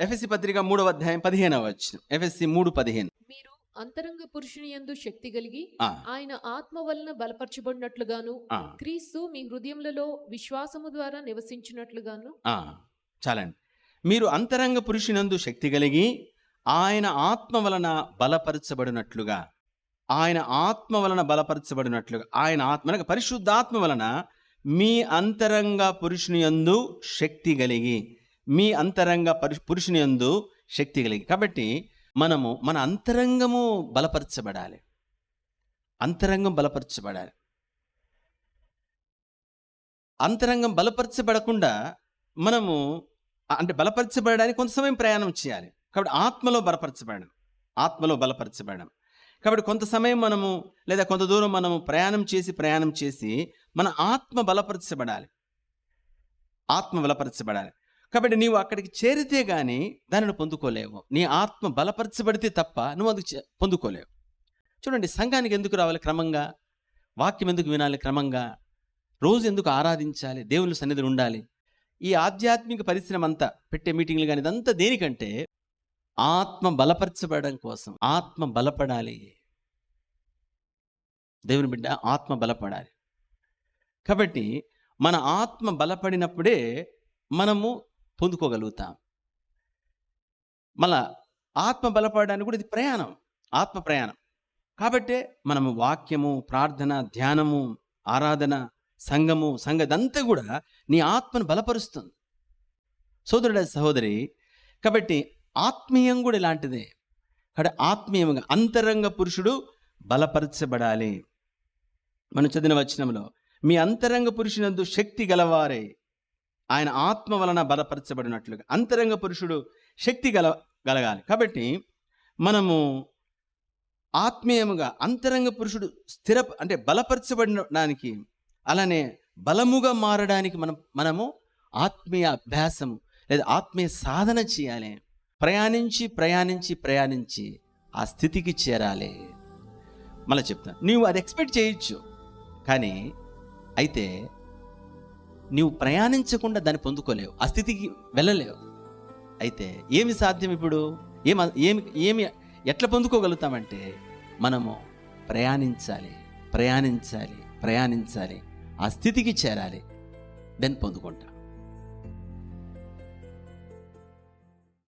ఎఫెసీ పత్రిక 3వ అధ్యాయం 15వ వచనం. ఎఫెసీ 3:15. మీరు అంతరంగ పురుషుని యందు శక్తి కలిగి ఆ, ఆయన ఆత్మ వలన బలపరచబడినట్లుగాను ఆ, క్రీస్తు మీ హృదయములలో విశ్వాసము ద్వారా నివసించినట్లుగాను. ఆ. చాలండి. మీరు అంతరంగ పురుషునందు శక్తి కలిగి ఆయన ఆత్మ వలన బలపరచబడినట్లుగా, ఆయన ఆత్మ వలన బలపరచబడినట్లుగా, ఆయన ఆత్మ అనగా పరిశుద్ధాత్మ వలన మీ అంతరంగ పురుషుని యందు శక్తి కలిగి, మీ అంతరంగ పురుషుని యందు శక్తి కలిగి. కాబట్టి మనము మన అంతరంగము బలపరచబడాలి. అంతరంగం బలపరచబడాలి. అంతరంగం బలపరచబడకుండా మనము అంటే బలపరచబడడానికి కొంత సమయం ప్రయాణం చేయాలి. కాబట్టి ఆత్మలో బలపరచబడడం. కాబట్టి కొంత సమయం మనము లేదా కొంత దూరం మనము ప్రయాణం చేసి మన ఆత్మ బలపరచబడాలి. కాబట్టి నీవు అక్కడికి చేరితే గానీ దానిని పొందుకోలేవు. నీ ఆత్మ బలపరచబడితే తప్ప నువ్వు అది పొందుకోలేవు. చూడండి, సంఘానికి ఎందుకు రావాలి క్రమంగా? వాక్యం ఎందుకు వినాలి క్రమంగా? రోజు ఎందుకు ఆరాధించాలి? దేవుని సన్నిధిలో ఉండాలి? ఈ ఆధ్యాత్మిక పరిశ్రమ అంతా పెట్టే మీటింగ్లు కానీ ఇదంతా దేనికంటే ఆత్మ బలపరచబడడం కోసం. ఆత్మ బలపడాలి. దేవుని బిడ్డ ఆత్మ బలపడాలి. కాబట్టి మన ఆత్మ బలపడినప్పుడే మనము పొందుకోగలుగుతాం. మళ్ళా ఆత్మ బలపడడానికి కూడా ఇది ప్రయాణం, ఆత్మ ప్రయాణం. కాబట్టే మనము వాక్యము, ప్రార్థన, ధ్యానము, ఆరాధన, సంఘము, సంగతంతా కూడా నీ ఆత్మను బలపరుస్తుంది సోదరుడ, సహోదరి. కాబట్టి ఆత్మీయం కూడా ఇలాంటిదే. కాబట్టి ఆత్మీయంగా అంతరంగ పురుషుడు బలపరచబడాలి. మనం చదివిన వచనంలో మీ అంతరంగ పురుషునందు శక్తి గలవారే ఆయన ఆత్మ వలన బలపరచబడినట్లుగా అంతరంగ పురుషుడు శక్తి గలగాలి. కాబట్టి మనము ఆత్మీయముగా అంతరంగ పురుషుడు అంటే బలపరచబడడానికి, అలానే బలముగా మారడానికి మనము ఆత్మీయ అభ్యాసము లేదా ఆత్మీయ సాధన చేయాలి. ప్రయాణించి ఆ స్థితికి చేరాలి. మళ్ళీ చెప్తాను, నీవు అది ఎక్స్పెక్ట్ చేయొచ్చు, కానీ అయితే నీవు ప్రయాణించకుండా దాన్ని పొందుకోలేవు, ఆ స్థితికి వెళ్ళలేవు. అయితే ఏమి సాధ్యం ఇప్పుడు? ఏమి ఎట్లా పొందుకోగలుగుతామంటే మనము ప్రయాణించాలి, ఆ స్థితికి చేరాలి, దాన్ని పొందుకుంటాం.